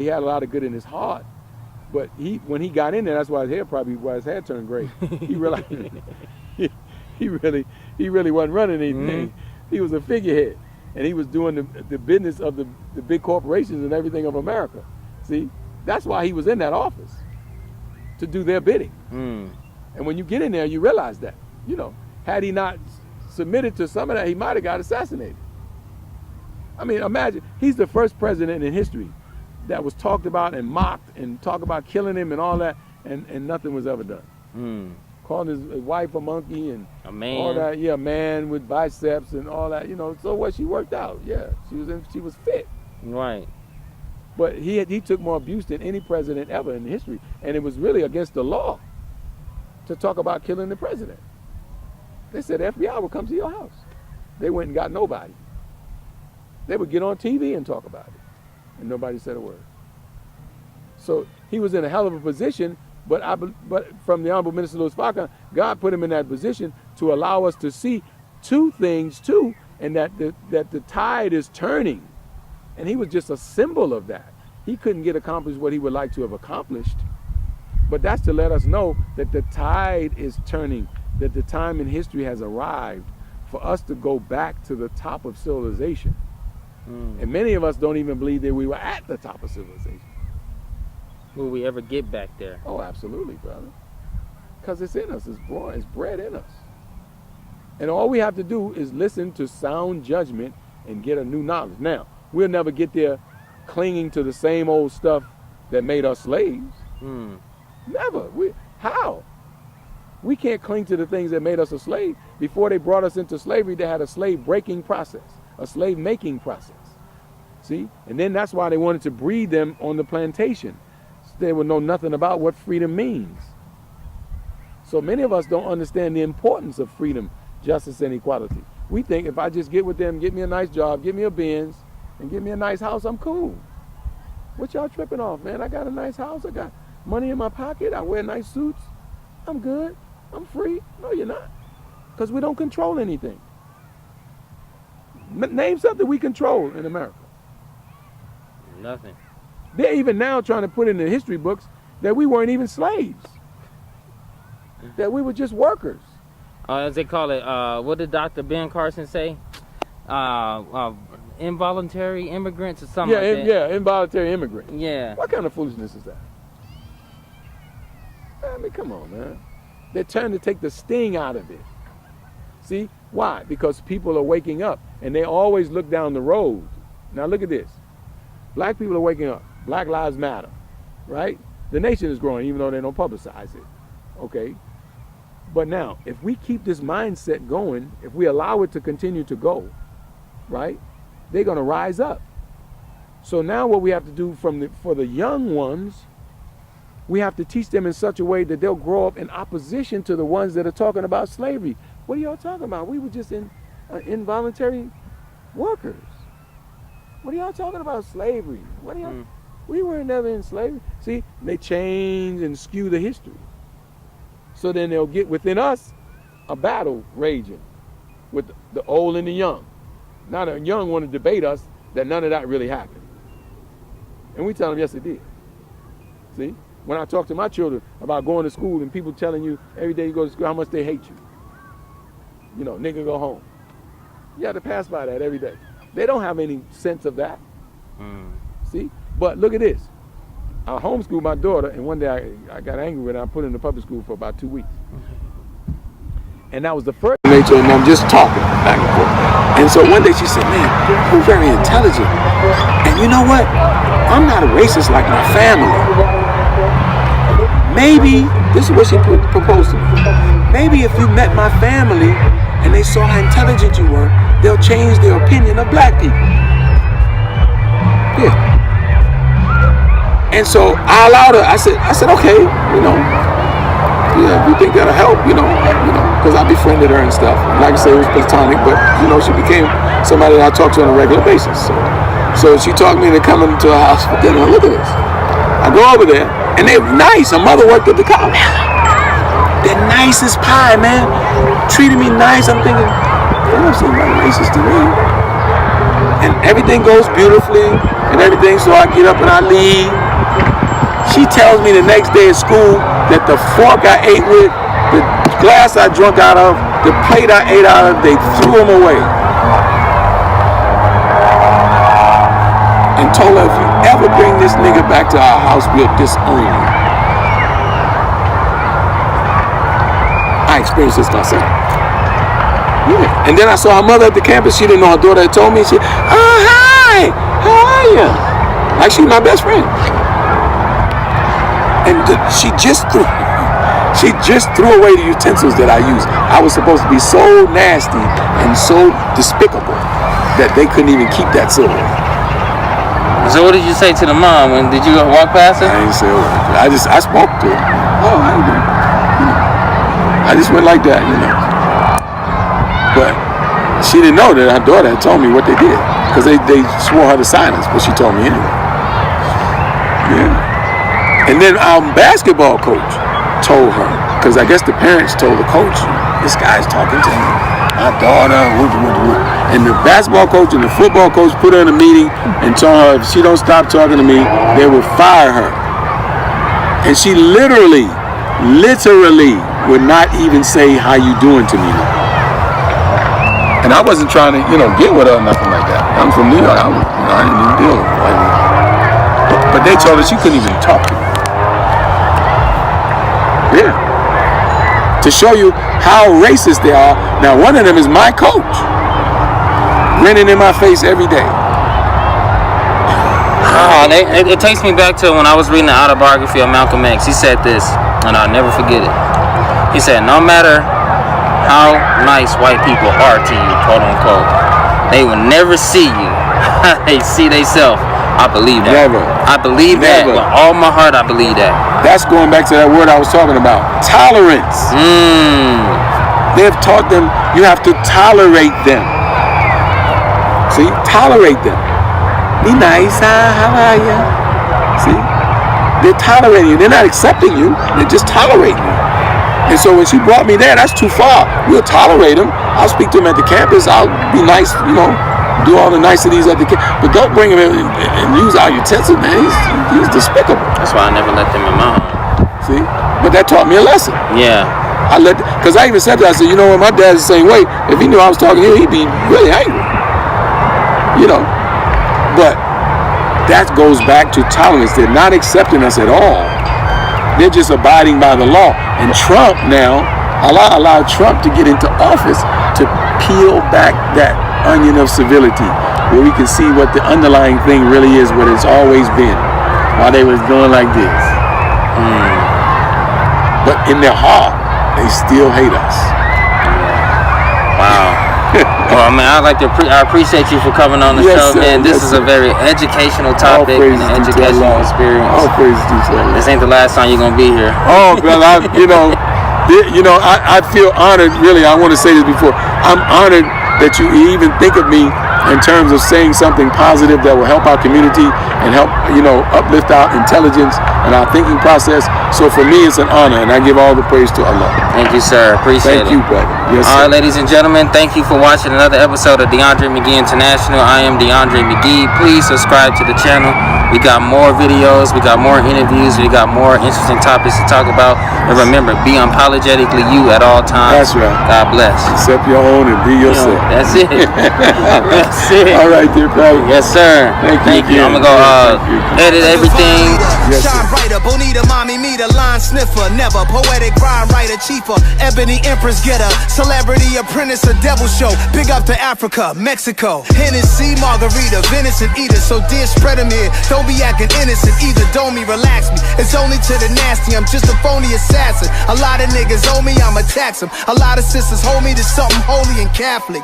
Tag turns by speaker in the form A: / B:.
A: He had a lot of good in his heart, but when he got in there, that's why his hair turned gray. He realized he really wasn't running anything. Mm-hmm. He was a figurehead, and he was doing the business of the big corporations and everything of America. See, that's why he was in that office, to do their bidding. And when you get in there, you realize that, had he not submitted to some of that, he might have got assassinated. I mean, imagine, he's the first president in history that was talked about and mocked and talked about killing him and all that, and nothing was ever done. Calling his wife a monkey and
B: a man.
A: All that. Yeah, a man with biceps and all that. So what? She worked out. Yeah, she was fit.
B: Right.
A: But he took more abuse than any president ever in history, and it was really against the law to talk about killing the president. They said the FBI would come to your house. They went and got nobody. They would get on TV and talk about it, and nobody said a word. So he was in a hell of a position, but from the Honorable Minister Louis Farrakhan, God put him in that position to allow us to see two things too, and that the tide is turning. And he was just a symbol of that. He couldn't get accomplished what he would like to have accomplished, but that's to let us know that the tide is turning, that the time in history has arrived for us to go back to the top of civilization. And many of us don't even believe that we were at the top of civilization.
B: Will we ever get back there?
A: Oh, absolutely, brother. Because it's in us, it's bred in us. And all we have to do is listen to sound judgment and get a new knowledge. Now, we'll never get there clinging to the same old stuff that made us slaves. Never. How? We can't cling to the things that made us a slave. Before they brought us into slavery, they had a slave breaking process, a slave making process. See? And then that's why they wanted to breed them on the plantation. So they would know nothing about what freedom means. So many of us don't understand the importance of freedom, justice, and equality. We think if I just get with them, get me a nice job, get me a Benz, and give me a nice house, I'm cool. What y'all tripping off, man? I got a nice house, I got money in my pocket, I wear nice suits, I'm good, I'm free. No, you're not. Because we don't control anything. Name something we control in America.
B: Nothing.
A: They're even now trying to put in the history books that we weren't even slaves. That we were just workers.
B: As they call it, what did Dr. Ben Carson say? Involuntary immigrants or something like that.
A: Yeah, involuntary immigrant.
B: Yeah.
A: What kind of foolishness is that? I mean, come on, man. They're trying to take the sting out of it. See? Why? Because people are waking up, and they always look down the road. Now look at this. Black people are waking up. Black Lives Matter, right? The nation is growing, even though they don't publicize it. Okay? But now, if we keep this mindset going, if we allow it to continue to go, right, they're going to rise up. So now what we have to do for the young ones, we have to teach them in such a way that they'll grow up in opposition to the ones that are talking about slavery. What are y'all talking about? We were just involuntary workers. What are y'all talking about slavery? What are y'all? We were never in slavery. See, they change and skew the history. So then they'll get within us a battle raging with the old and the young. Now the young want to debate us that none of that really happened. And we tell them, yes, it did. See? When I talk to my children about going to school and people telling you every day you go to school how much they hate you. You know, nigga, go home. You have to pass by that every day. They don't have any sense of that. See? But look at this. I homeschooled my daughter, and one day I got angry with her. I put her in the public school for about 2 weeks. And that was the first nature, and I'm just talking back and forth. And so one day she said, man, you're very intelligent. And you know what? I'm not a racist like my family. Maybe, this is what she proposed to me. Maybe if you met my family and they saw how intelligent you were, they'll change their opinion of black people. Yeah. And so I allowed her, I said, okay, you know, yeah, you think that'll help, you know, because I befriended her and stuff. Like I say, it was platonic, but, you know, she became somebody that I talk to on a regular basis. So she talked me into coming to her house for dinner. Look at this. I go over there, and they're nice. Her mother worked at the college. They're nice as pie, man. Treated me nice. I'm thinking, they don't seem like racist to me. And everything goes beautifully and everything, so I get up and I leave. She tells me the next day at school that the fork I ate with, the glass I drank out of, the plate I ate out of, they threw them away. And told her, if you ever bring this nigga back to our house, we'll disown you. I experienced this myself. Yeah. And then I saw her mother at the campus. She didn't know her daughter had told me. She, oh, hi, how are you? Like she was my best friend. And she just threw away the utensils that I used. I was supposed to be so nasty and so despicable that they couldn't even keep that silver.
B: So what did you say to the mom? And did you walk past her?
A: I didn't say a word. I spoke to her. Oh, how you doing? You know. I just went like that, you know. But she didn't know that her daughter had told me what they did, because they swore her to silence, but she told me anyway. Yeah. And then our basketball coach told her, because I guess the parents told the coach, this guy's talking to me, my daughter, and the basketball coach and the football coach put her in a meeting and told her if she don't stop talking to me, they will fire her. And she literally would not even say how you doing to me now. And I wasn't trying to, get with her or nothing like that. I'm from New York. I didn't even deal with her. But they told her she couldn't even talk to me. Yeah. To show you how racist they are. Now, one of them is my coach, grinning in my face every day.
B: It takes me back to when I was reading the autobiography of Malcolm X. He said this, and I'll never forget it. He said, no matter how nice white people are to you, quote unquote, they will never see you. They see themselves. I believe that.
A: Never.
B: I believe that. With all my heart, I believe that.
A: That's going back to that word I was talking about. Tolerance. They've taught them you have to tolerate them. See? Tolerate them. Be nice. How are you? See? They're tolerating you. They're not accepting you. They're just tolerating you. And so when she brought me there, that's too far. We'll tolerate him. I'll speak to him at the campus. I'll be nice, do all the niceties at the campus. But don't bring him in and use our utensils, man. He's despicable.
B: That's why I never let them in my home.
A: See? But that taught me a lesson.
B: Yeah.
A: Because I even said to her, I said, what, my dad's the same way. If he knew I was talking to you, he'd be really angry. But that goes back to tolerance. They're not accepting us at all. They're just abiding by the law. And Trump now, allowed Trump to get into office to peel back that onion of civility, where we can see what the underlying thing really is, what it's always been, while they was going like this. But in their heart, they still hate us.
B: Wow. Well, man, I appreciate you for coming on the show, man. This is a very educational topic and an educational experience.
A: All praise to Allah.
B: This ain't the last time you're gonna be here.
A: Oh, brother, I feel honored. Really, I want to say this before. I'm honored that you even think of me in terms of saying something positive that will help our community and help, uplift our intelligence and our thinking process. So for me, it's an honor, and I give all the praise to Allah.
B: Thank you, sir. Appreciate it.
A: Thank you, brother. Yes,
B: all
A: sir.
B: right, ladies and gentlemen, thank you for watching another episode of DeAndre McGee International. I am DeAndre McGee. Please subscribe to the channel. We got more videos. We got more interviews. We got more interesting topics to talk about. And remember, be unapologetically you at all times.
A: That's right.
B: God bless.
A: Accept your own and be yourself.
B: That's it. That's it.
A: All right, dear brother.
B: Yes, sir.
A: Thank you.
B: I'm going to go edit everything.
A: Yes,
C: Shine brighter, Bonita, mommy, me, the line sniffer. Never poetic rhyme writer, chiefer. Ebony empress getter. Celebrity apprentice, a devil show. Big up to Africa, Mexico. Hennessy, margarita, venison eater. So dear, spread them here. Don't be acting innocent either. Don't me, relax me. It's only to the nasty. I'm just a phony assassin. A lot of niggas owe me, I'ma tax them. A lot of sisters hold me to something holy and Catholic.